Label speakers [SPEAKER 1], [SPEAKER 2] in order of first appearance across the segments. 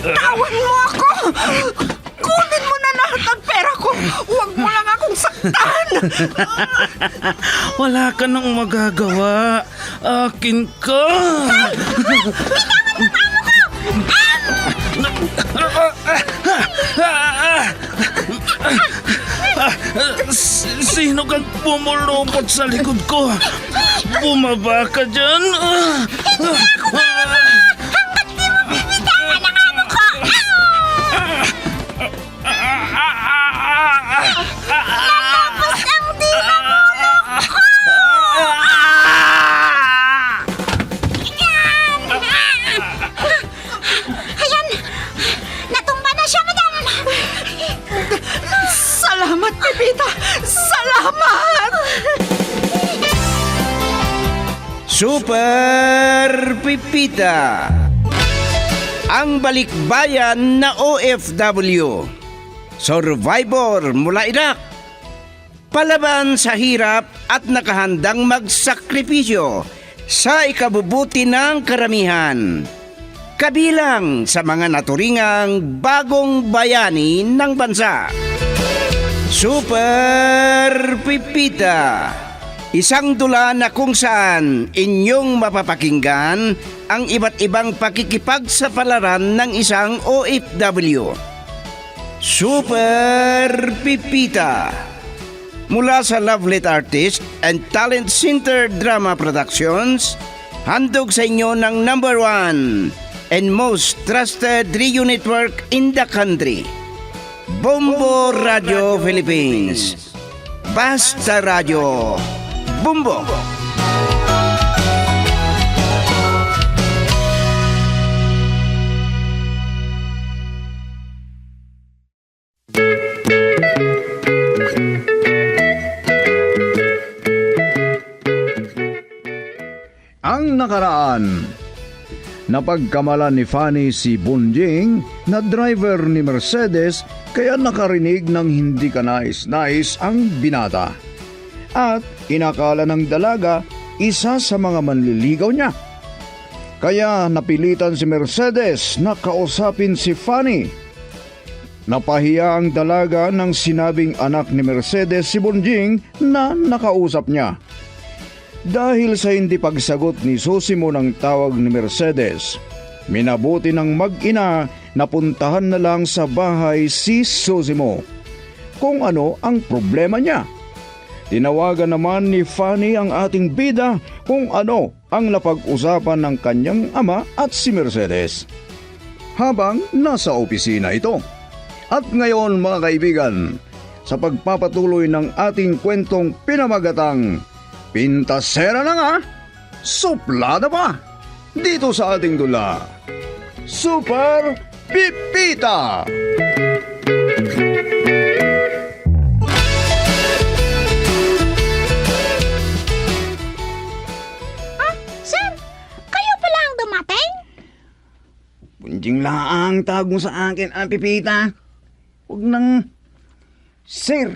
[SPEAKER 1] Bitawan mo ako! Kunin mo na lahat ng pera ko! Huwag mo lang akong saktan!
[SPEAKER 2] Wala ka nang magagawa. Akin ka. Sino kang pumulupot sa likod ko? Bumaba ka dyan.
[SPEAKER 3] Ayan! Natumba na siya, madam!
[SPEAKER 1] Salamat, Pepita! Salamat!
[SPEAKER 4] Super Pipita, ang balikbayan na OFW, survivor mula Iraq, palaban sa hirap at nakahandang magsakripisyo sa ikabubuti ng karamihan, kabilang sa mga naturingang bagong bayani ng bansa. Super Pipita, isang dula na kung saan inyong mapapakinggan ang iba't ibang pakikipagsapalaran ng isang OFW. Super Pipita, mula sa Lovelet Artist and Talent Center Drama Productions, handog sa inyo ng #1 and most trusted radio network in the country, Bombo Radio Philippines. Basta Radio Bombo.
[SPEAKER 5] Ang nakaraan, napagkamalan ni Fanny si Bunjing na driver ni Mercedes kaya nakarinig ng hindi kanais-nais ang binata. At inakala ng dalaga isa sa mga manliligaw niya. Kaya napilitan si Mercedes na kausapin si Fanny. Napahiya ang dalaga nang sinabing anak ni Mercedes si Bunjing na nakausap niya. Dahil sa hindi pagsagot ni Susimo ng tawag ni Mercedes, minabuti ng mag-ina na puntahan na lang sa bahay si Susimo kung ano ang problema niya. Tinawagan naman ni Fanny ang ating bida kung ano ang napag-usapan ng kanyang ama at si Mercedes habang nasa opisina ito. At ngayon mga kaibigan, sa pagpapatuloy ng ating kwentong pinamagatang Pintasera na nga, suplada pa, dito sa ating dula, Super Pipita!
[SPEAKER 3] Sir, kayo pala ang dumating?
[SPEAKER 5] Bunjing laang tawag mo sa akin, Pipita. Huwag nang... Sir,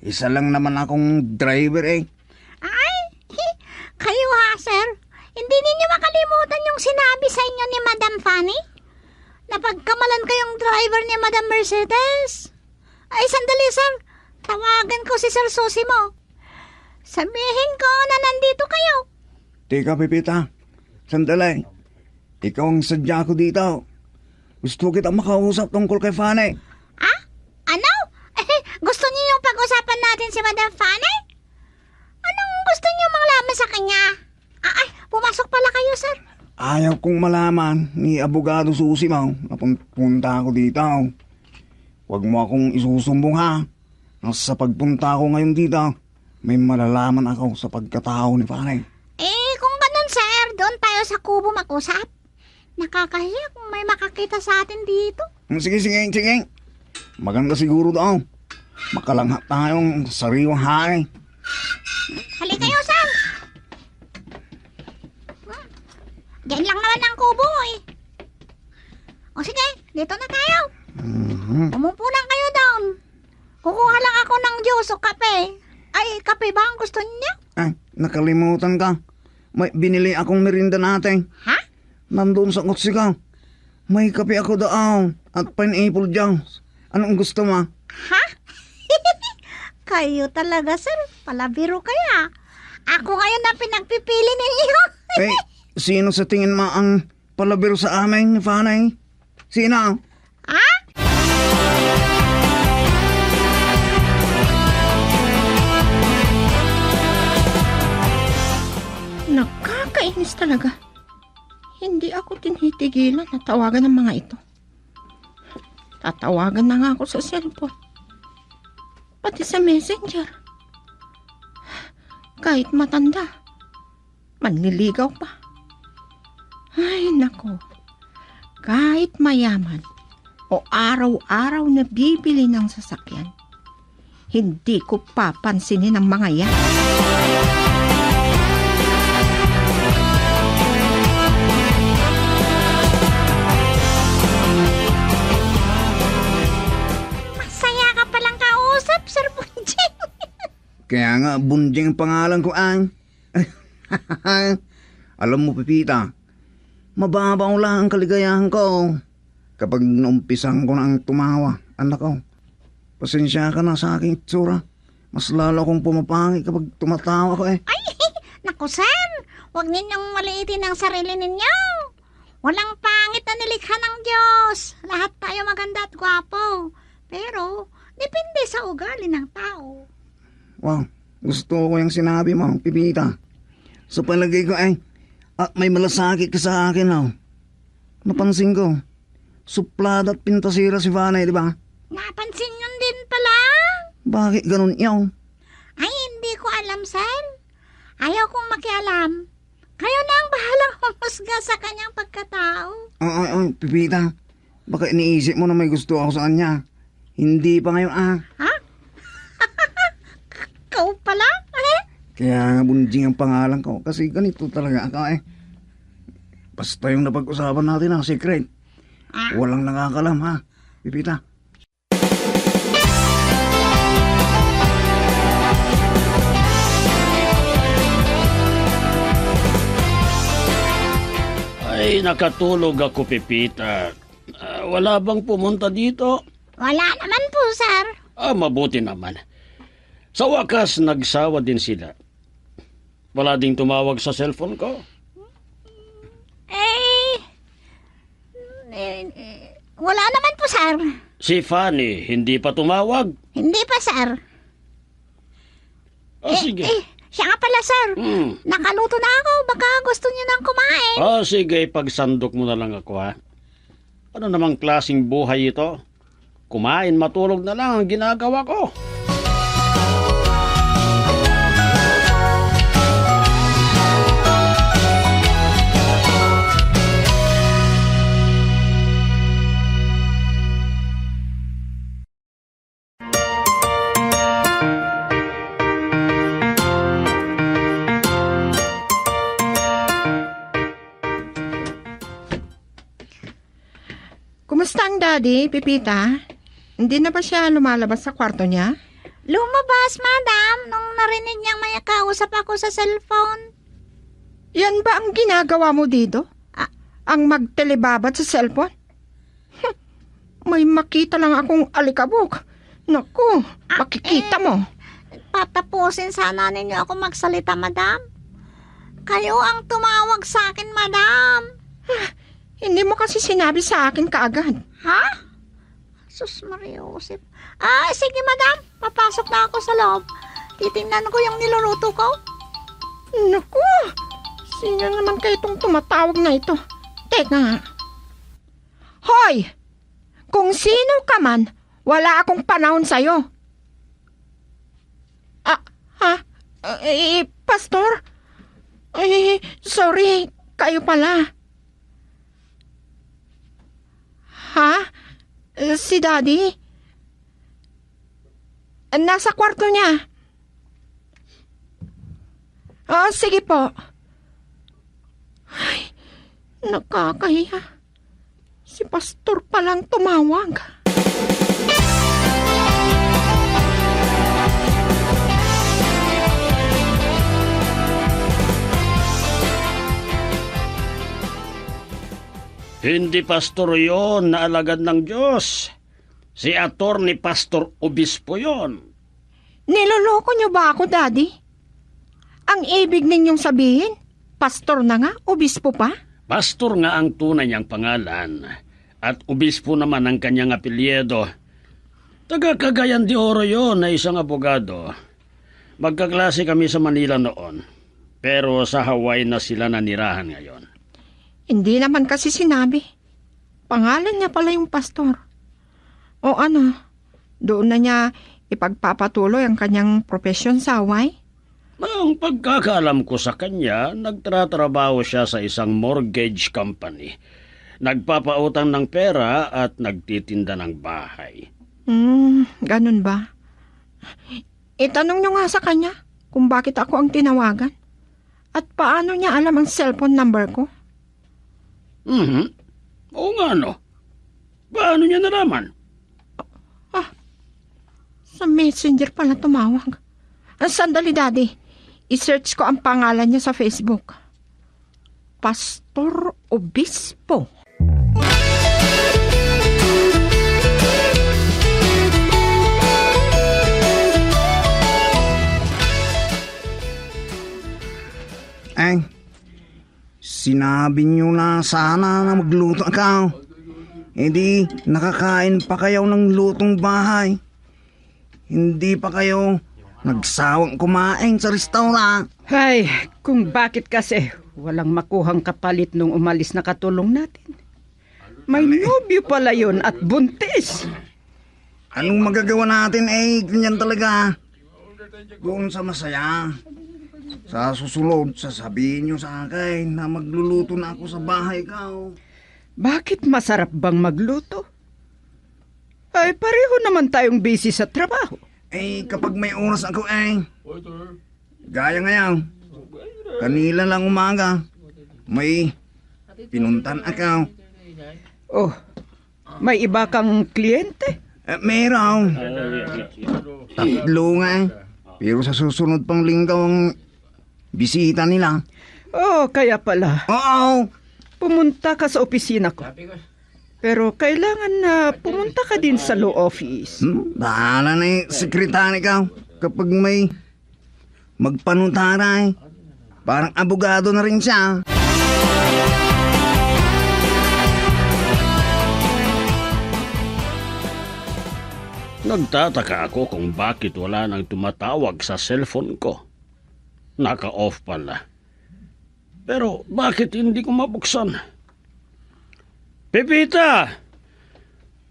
[SPEAKER 5] isa lang naman akong driver eh.
[SPEAKER 3] Kayo ha, sir? Hindi ninyo makalimutan yung sinabi sa inyo ni Madam Fanny? Napagkamalan kayong driver ni Madam Mercedes? Ay, sandali, sir. Tawagan ko si Sir Susimo. Sabihin ko na nandito kayo.
[SPEAKER 5] Teka, Pipita. Sandali. Ikaw ang sadya ko dito. Gusto kita makausap tungkol kay Fanny.
[SPEAKER 3] Ah? Ano? Gusto niyo yung pag-usapan natin si Madam Fanny? Anong gusto niyo malaman sa kanya? Ay, pumasok pala kayo, sir.
[SPEAKER 5] Ayaw kong malaman ni Abogado Susi mo na punta ako dito. Huwag mo akong isusumbong ha. Sa pagpunta ko ngayon dito, may malalaman ako sa pagkatao ni Fanny.
[SPEAKER 3] Kung ganun, sir, doon tayo sa kubo mag-usap. Nakakahiya kung may makakita sa atin dito.
[SPEAKER 5] Sige. Maganda siguro daw. Makalangha tayong sariwang hain.
[SPEAKER 3] Halika kayo, sir. Diyan lang naman ang kubo eh. O sige, dito na tayo. Umupo lang kayo doon. Kukuha lang ako ng juice o kape. Ay, kape ba ang gusto niyo?
[SPEAKER 5] Ay, nakalimutan ka. May binili akong merinda natin.
[SPEAKER 3] Ha?
[SPEAKER 5] Nandun sa kotse ka. May kape ako daw at pineapple juice. Anong gusto mo?
[SPEAKER 3] Ha? Kayo talaga, sir. Palabiro kaya. Ako ngayon na pinagpipili ninyo.
[SPEAKER 5] Eh, sino sa tingin mo ang palabiro sa amin ni Fanny? Sino?
[SPEAKER 3] Ha?
[SPEAKER 1] Nakakainis talaga. Hindi ako tinitigilan na tawagan ng mga ito. Tatawagan na nga ako sa cellphone. Pati sa messenger. Kahit matanda. Manliligaw pa. Ay, nako. Kahit mayaman o araw-araw na bibili ng sasakyan, hindi ko papansinin ang mga yan.
[SPEAKER 3] Masaya ka palang kausap, Sir Bunjing.
[SPEAKER 5] Kaya nga, Bunjing ang pangalan ko ang. Alam mo, Pipita, mababaw lang ang kaligayahan ko. Kapag naumpisan ko na ang tumawa, anak ko, pasensya ka na sa aking itsura. Mas lalo akong pumapangi kapag tumatawa ko eh.
[SPEAKER 3] Ay, naku, sir. Huwag ninyong maliitin ang sarili ninyo. Walang pangit na nilikha ng Diyos. Lahat tayo maganda at gwapo. Pero, depende sa ugali ng tao.
[SPEAKER 5] Wow, gusto ko yung sinabi mo, Pipita. Sa palagay ko ay, may malasakit ka sa akin, oh. Napansin ko, suplada at pintasira si Vanay, di ba?
[SPEAKER 3] Napansin yun din pala.
[SPEAKER 5] Bakit ganun yaw?
[SPEAKER 3] Ay, hindi ko alam, sir. Ayaw kong makialam. Kayo na ang bahalang humusga sa kanyang pagkatao.
[SPEAKER 5] Ay, Pipita, baka iniisip mo na may gusto ako sa kanya. Hindi pa ngayon,
[SPEAKER 3] Ha? Ikaw pala? Eh?
[SPEAKER 5] Kaya nga Bunjing ang pangalan ko kasi ganito talaga ako eh. Basta yung napag-usapan natin ang secret. Walang nakakalam ha, Pipita.
[SPEAKER 2] Ay, nakatulog ako, Pipita. Wala bang pumunta dito?
[SPEAKER 3] Wala naman po, sir.
[SPEAKER 2] Mabuti naman. Sa wakas, nagsawa din sila. Wala ding tumawag sa cellphone ko.
[SPEAKER 3] Wala naman po, sir.
[SPEAKER 2] Si Fanny, hindi pa tumawag.
[SPEAKER 3] Hindi pa, sir.
[SPEAKER 2] Sige.
[SPEAKER 3] Siya nga pala, sir.
[SPEAKER 2] Hmm.
[SPEAKER 3] Nakaluto na ako. Baka gusto niyo nang kumain.
[SPEAKER 2] Sige, pagsandok mo na lang ako, ha? Ano namang klaseng buhay ito? Kumain, matulog na lang ang ginagawa ko.
[SPEAKER 1] Kumusta ang daddy, Pipita? Hindi na ba siya lumalabas sa kwarto niya?
[SPEAKER 3] Lumabas, madam, nung narinig niyang may kausap ako sa cellphone.
[SPEAKER 1] Yan ba ang ginagawa mo dito? Ang magtelebabat sa cellphone? May makita lang akong alikabok. Naku, makikita mo.
[SPEAKER 3] Patapusin sana ninyo ako magsalita, madam. Kayo ang tumawag sa akin, madam.
[SPEAKER 1] Hindi mo kasi sinabi sa akin kaagad.
[SPEAKER 3] Ha? Sus Mariosep. Sige, madam. Papasok na ako sa loob. Titingnan ko yung niluluto ko.
[SPEAKER 1] Naku, sino naman kayo itong tumatawag na ito? Teka. Hoy! Kung sino ka man, wala akong panahon sa'yo. Pastor? Sorry, kayo pala. Ha? Si Daddy? Nasa kwarto niya. Sige po. Ay, nakakahiya. Si Pastor palang tumawag.
[SPEAKER 2] Hindi pastor yon na alagad ng Diyos. Si Attorney Pastor Obispo yon.
[SPEAKER 1] Niloloko niyo ba ako, Daddy? Ang ibig ninyong sabihin, pastor na nga, obispo pa?
[SPEAKER 2] Pastor nga ang tunay niyang pangalan at obispo naman ang kanyang apelyido. Taga Cagayan de Oro yon na isang abogado. Magkaklase kami sa Manila noon, pero sa Hawaii na sila nanirahan ngayon.
[SPEAKER 1] Hindi naman kasi sinabi. Pangalan niya pala yung pastor. O ano, doon na niya ipagpapatuloy ang kanyang profesyon sa Hawaii?
[SPEAKER 2] Ang pagkakaalam ko sa kanya, nagtratrabaho siya sa isang mortgage company. Nagpapautang ng pera at nagtitinda ng bahay.
[SPEAKER 1] Ganun ba? Itanong niyo nga sa kanya kung bakit ako ang tinawagan. At paano niya alam ang cellphone number ko?
[SPEAKER 2] Oo nga no. Paano niya nalaman?
[SPEAKER 1] Sa messenger pala tumawag. Sandali, Daddy. I-search ko ang pangalan niya sa Facebook. Pastor Obispo.
[SPEAKER 5] Ay, sinabi niyo na sana na magluto ka. E di, nakakain pa kayo ng lutong bahay. Hindi pa kayo nagsawang kumain sa restaurant.
[SPEAKER 6] Ay, kung bakit kasi walang makuhang kapalit nung umalis na katulong natin. May nobyo pala yun at buntis.
[SPEAKER 5] Anong magagawa natin ganyan talaga. Doon sa masaya. Sa susunod, sasabihin niyo sa akin na magluluto na ako sa bahay ko.
[SPEAKER 6] Bakit masarap bang magluto? Ay, pareho naman tayong busy sa trabaho.
[SPEAKER 5] Kapag may oras ako gaya ngayon, kanila lang umaga, may pinuntan ako.
[SPEAKER 6] Oh, may iba kang kliyente?
[SPEAKER 5] Meron. Tatlo nga pero sa susunod pang linggo ang bisita nila.
[SPEAKER 6] Oh, kaya pala.
[SPEAKER 5] Oo.
[SPEAKER 6] Pumunta ka sa opisina ko. Pero kailangan na pumunta ka din sa law office.
[SPEAKER 5] Bahala na yung sekretary ka kapag may magpanuntara Parang abogado na rin siya.
[SPEAKER 2] Nagtataka ako kung bakit wala nang tumatawag sa cellphone ko. Naka-off pala. Pero bakit hindi ko mabuksan? Pepita!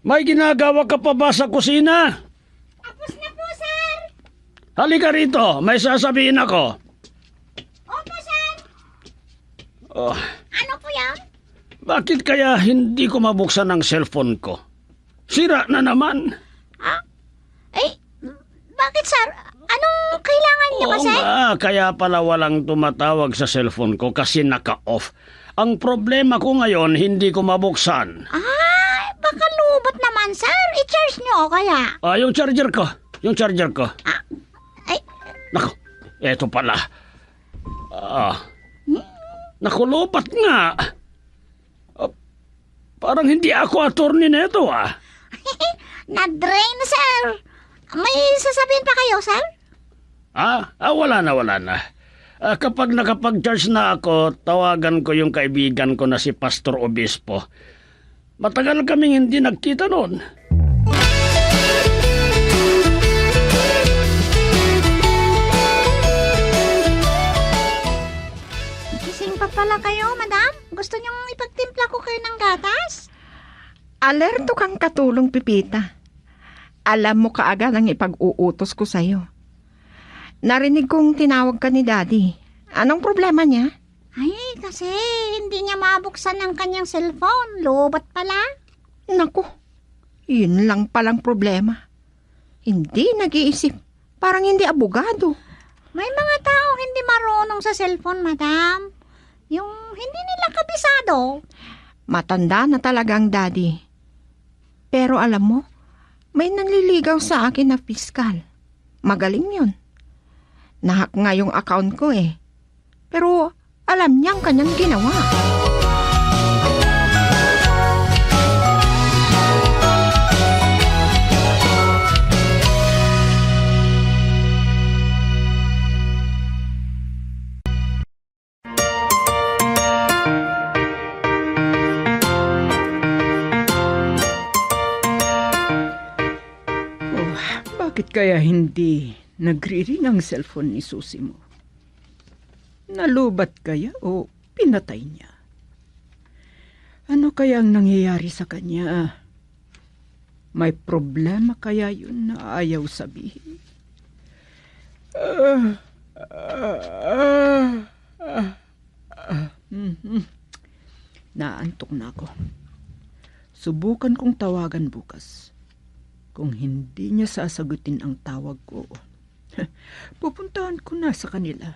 [SPEAKER 2] May ginagawa ka pa ba sa kusina?
[SPEAKER 3] Tapos na po, sir.
[SPEAKER 2] Halika rito, may sasabihin ako.
[SPEAKER 3] Opo, sir.
[SPEAKER 2] Oh,
[SPEAKER 3] Ano po yan?
[SPEAKER 2] bakit kaya hindi ko mabuksan ang cellphone ko? Sira na naman.
[SPEAKER 3] Bakit, sir? Anong kailangan niyo
[SPEAKER 2] Oo
[SPEAKER 3] kasi?
[SPEAKER 2] nga, kaya pala walang tumatawag sa cellphone ko kasi naka-off. Ang problema ko ngayon, hindi ko mabuksan.
[SPEAKER 3] Baka lubot naman, sir. I-charge niyo o kaya?
[SPEAKER 2] Yung charger ko. Yung charger ko.
[SPEAKER 3] Ay,
[SPEAKER 2] Naku, eto pala. Naku, lobat nga. Parang hindi ako attorney neto
[SPEAKER 3] na-drain, sir. May sasabihin pa kayo, sir?
[SPEAKER 2] Wala na. Kapag nakapag-charge na ako, tawagan ko yung kaibigan ko na si Pastor Obispo. Matagal kaming hindi nagkita noon.
[SPEAKER 3] Gising pa pala kayo, madam? Gusto niyong ipagtimpla ko kayo ng gatas?
[SPEAKER 1] Alerto kang katulong, Pipita. Alam mo kaagad ang ipag-uutos ko sa'yo. Narinig kong tinawag ka ni Daddy. Anong problema niya?
[SPEAKER 3] Ay, kasi hindi niya mabuksan ang kanyang cellphone. Lobat pala.
[SPEAKER 1] Naku, yun lang palang problema. Hindi nag-iisip. Parang hindi abogado.
[SPEAKER 3] May mga tao hindi marunong sa cellphone, madam. Yung hindi nila kabisado.
[SPEAKER 1] Matanda na talaga ang Daddy. Pero alam mo, may nanliligaw sa akin na piskal. Magaling yun. Nahack nga yung account ko Pero alam niya ang kanyang ginawa.
[SPEAKER 6] kaya hindi nagri-ring ang cellphone ni Susi mo? Nalubat kaya o pinatay niya? Ano kaya ang nangyayari sa kanya? May problema kaya yun na ayaw sabihin? Naantok na ako. Subukan kong tawagan bukas. Kung hindi niya sasagutin ang tawag ko, pupuntahan ko na sa kanila.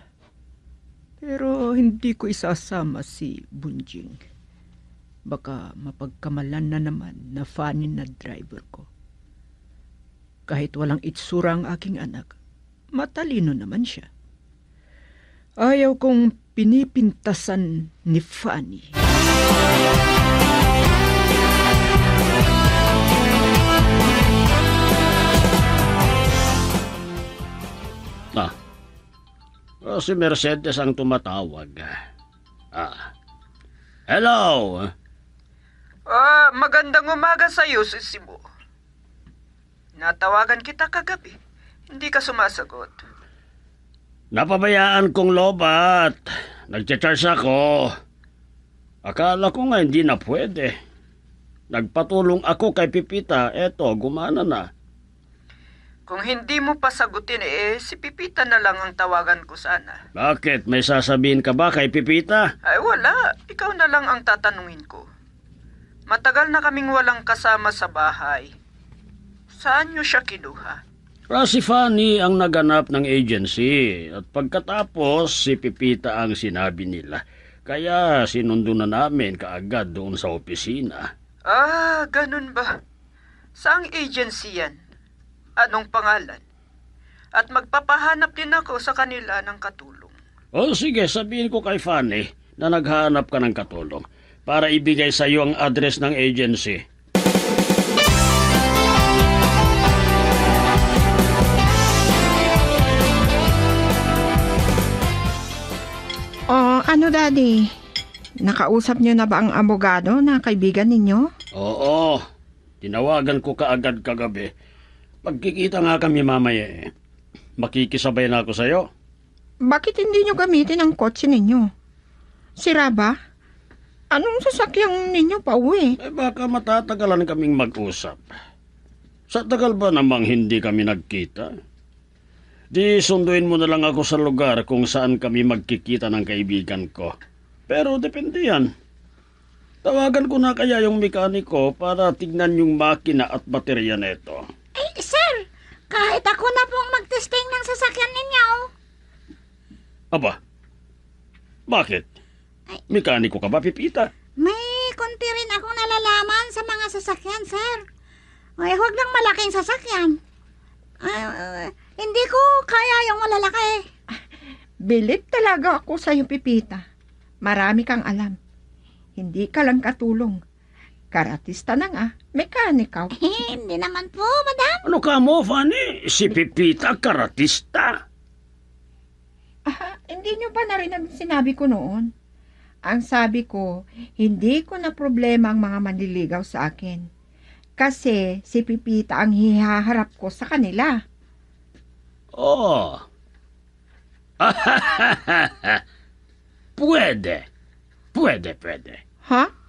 [SPEAKER 6] Pero hindi ko isasama si Bunjing. Baka mapagkamalan na naman na Fanny na driver ko. Kahit walang itsura ang aking anak, matalino naman siya. Ayaw kong pinipintasan ni Fanny.
[SPEAKER 2] Si Mercedes ang tumatawag. Hello?
[SPEAKER 6] Magandang umaga sa iyo, Sisibo. Natawagan kita kagabi. Hindi ka sumasagot.
[SPEAKER 2] Napabayaan kong lobat. Nagcha-charge ako. Akala ko nga hindi na pwede. Nagpatulong ako kay Pipita. Eto, gumana na.
[SPEAKER 6] Kung hindi mo pa sagutin si Pipita na lang ang tawagan ko sana.
[SPEAKER 2] Bakit? May sasabihin ka ba kay Pipita?
[SPEAKER 6] Ay wala, ikaw na lang ang tatanungin ko. Matagal na kaming walang kasama sa bahay. Saan niyo siya kinuha?
[SPEAKER 2] Si Fanny ang naganap ng agency at pagkatapos si Pipita ang sinabi nila. Kaya sinundo na namin kaagad doon sa opisina.
[SPEAKER 6] Ganun ba? Saang agency yan? Anong pangalan? At magpapahanap din ako sa kanila ng katulong.
[SPEAKER 2] Sige, sabihin ko kay Fanny na naghahanap ka ng katulong para ibigay sa iyo ang address ng agency.
[SPEAKER 1] Ano, Daddy? Nakausap niyo na ba ang abogado na kaibigan ninyo?
[SPEAKER 2] Oo, tinawagan ko kaagad kagabi. Pagkikita nga kami mamaya makikisabay na ako sa'yo.
[SPEAKER 1] Bakit hindi niyo gamitin ang kotse ninyo? Sira ba? Anong sasakyan ninyo pa uwi?
[SPEAKER 2] Baka matatagalan kaming mag-usap. Sa tagal ba namang hindi kami nagkita? Di sunduin mo na lang ako sa lugar kung saan kami magkikita ng kaibigan ko. Pero depende yan. Tawagan ko na kaya yung mekaniko para tignan yung makina at baterya neto.
[SPEAKER 3] Sir, kahit ako na pong magtesting ng sasakyan ninyo.
[SPEAKER 2] Aba, bakit? Mekaniko ka ba, Pipita?
[SPEAKER 3] May konti rin akong nalalaman sa mga sasakyan, sir. Ay, huwag lang malaking sasakyan. Hindi ko kaya yung malalaki.
[SPEAKER 1] Bilib talaga ako sa iyo, Pipita. Marami kang alam. Hindi ka lang katulong. Karatista na nga, mekanikaw.
[SPEAKER 3] Hindi naman po, madam.
[SPEAKER 2] Ano ka mo, Fanny? Si Pipita, karatista.
[SPEAKER 1] Hindi niyo ba narinig sinabi ko noon? Ang sabi ko, hindi ko na problema ang mga manliligaw sa akin. Kasi si Pipita ang hihaharap ko sa kanila.
[SPEAKER 2] Oh. Pwede. Pwede.
[SPEAKER 1] Ha?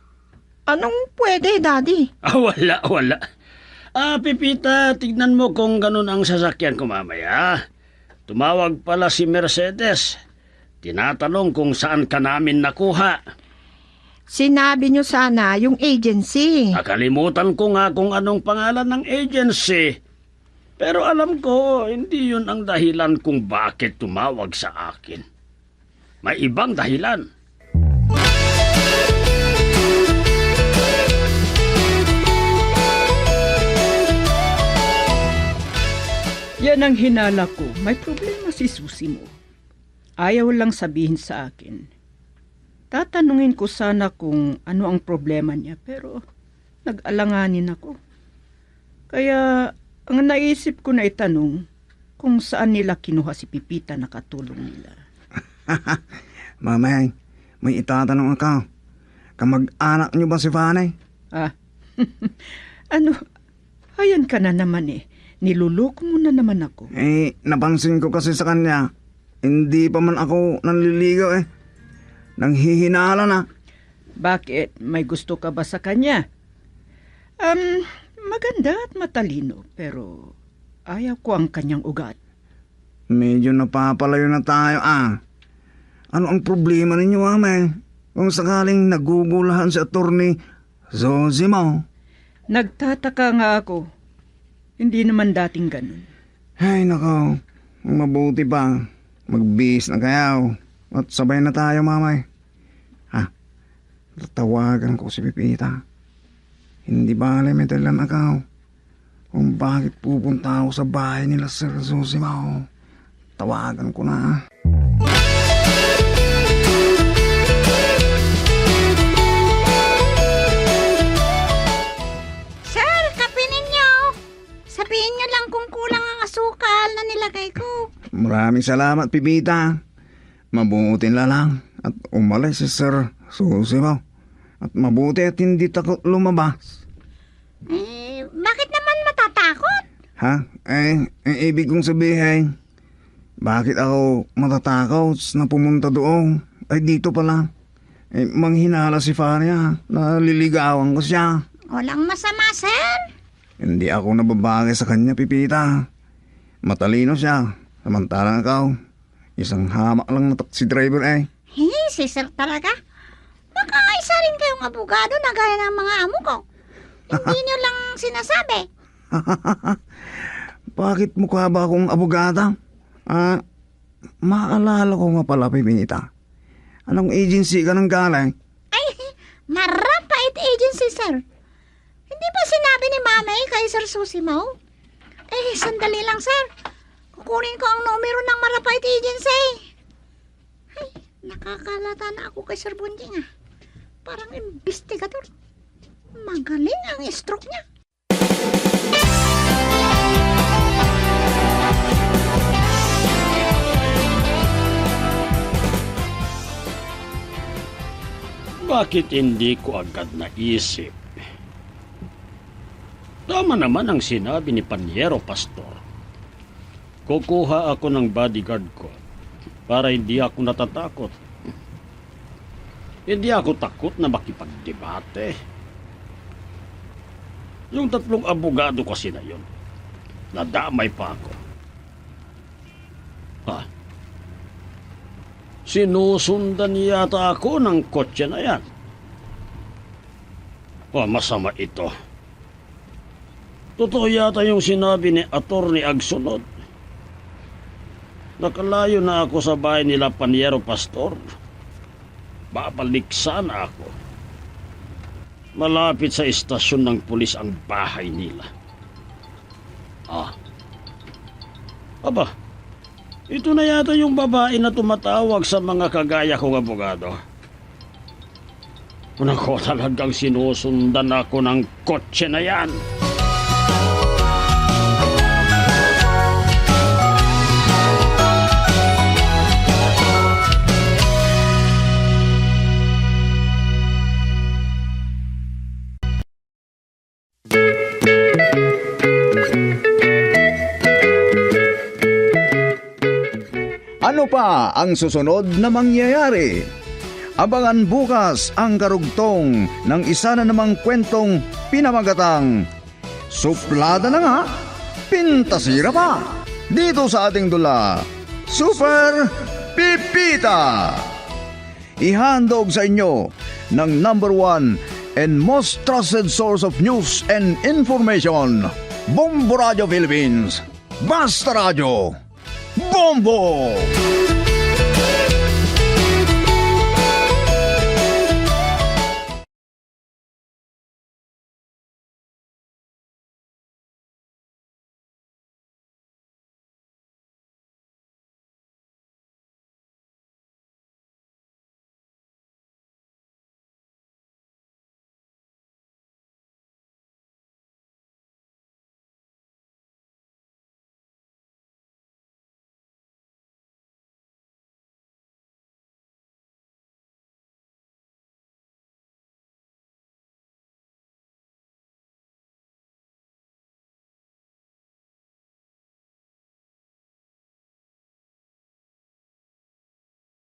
[SPEAKER 1] Anong pwede, Daddy?
[SPEAKER 2] Wala. Pipita, tignan mo kung ganun ang sasakyan ko mamaya. Tumawag pala si Mercedes. Tinatanong kung saan ka namin nakuha.
[SPEAKER 1] Sinabi niyo sana yung agency.
[SPEAKER 2] Nakalimutan ko nga kung anong pangalan ng agency. Pero alam ko, hindi yun ang dahilan kung bakit tumawag sa akin. May ibang dahilan.
[SPEAKER 6] Yan ang hinala ko. May problema si Susi mo. Ayaw lang sabihin sa akin. Tatanungin ko sana kung ano ang problema niya, pero nag-alanganin ako. Kaya ang naisip ko na itanong kung saan nila kinuha si Pipita na katulong nila.
[SPEAKER 5] Mamay, may itatanong ako. Kamag-anak niyo ba si Fanny?
[SPEAKER 6] Ano? Ayan ka na naman eh. Niluloko mo na naman ako.
[SPEAKER 5] Napansin ko kasi sa kanya, hindi pa man ako nanliligaw eh. Nanghihinala na.
[SPEAKER 6] Bakit? May gusto ka ba sa kanya? Maganda at matalino, pero ayaw ko ang kanyang ugat.
[SPEAKER 5] Medyo napapalayo na tayo Ano ang problema ninyo amay? Kung sakaling nagugulahan si Attorney Zosimo.
[SPEAKER 6] Nagtataka nga ako. Hindi naman dating ganun.
[SPEAKER 5] Ay nako, mabuti pa. Magbihis na kayaw. At sabay na tayo mamay. Tatawagan ko si Pipita. Hindi ba may dalan akaw kung bakit pupunta ako sa bahay nila Sir Zosimo. Tawagan ko na.
[SPEAKER 3] Sir, kape ninyo. Sabihin niyo lang kung kulang ang asukal na nilagay ko.
[SPEAKER 5] Maraming salamat, Pipita. Mabuti na lang at umalis si Sir Zosimo. At mabuti at hindi takot lumabas.
[SPEAKER 3] Bakit naman matatakot?
[SPEAKER 5] Ibig kong sabihin, bakit ako matatakot na pumunta doon? Ay, dito pala. Manghinala si Faria na liligawan ko siya.
[SPEAKER 3] Walang masama, sir.
[SPEAKER 5] Hindi ako nababagay sa kanya, Pipita. Matalino siya. Samantalang ikaw, isang hamak lang na taxi driver
[SPEAKER 3] Si sir talaga. Baka isa rin kayong abogado na gaya ng mga amo ko. Hindi niyo lang sinasabi.
[SPEAKER 5] Bakit mukha ba akong abogada? Maalala ko nga pala, Pipita. Anong agency ka nang galing?
[SPEAKER 3] Ay, Marapait Agency, sir. Hindi ba sinabi ni Mami kay Sir Zosimo? Sandali lang, sir. Kukunin ko ang numero ng Marapait Agency. Ay, nakakalata na ako kay Sir Bunjing Parang investigador. Magaling ang stroke niya.
[SPEAKER 2] Bakit hindi ko agad naisip? Tama naman ang sinabi ni Panyero Pastor. Kukuha ako ng bodyguard ko para hindi ako natatakot. Hindi ako takot na makipagdebate. Yung 3 abogado kasi na yun, nadamay pa ako. Sinusundan yata ako ng kotse na yan. Masama ito. Totoo yata yung sinabi ni Attorney Agsunod. Nakalayo na ako sa bahay nila Panyero Pastor. Babalik sana ako. Malapit sa istasyon ng pulis ang bahay nila. Aba, ito na yata yung babae na tumatawag sa mga kagaya kong abogado. Nako, talagang sinusundan ako ng kotse na yan.
[SPEAKER 5] Ano pa ang susunod na mangyayari? Abangan bukas ang karugtong ng isa na namang kwentong pinamagatang Suplada na nga, Pintasira pa. Dito sa ating dula, Super Pipita. Ihandog sa inyo ng #1 and most trusted source of news and information, Bombo Radio Philippines. Basta Radio. Bombo!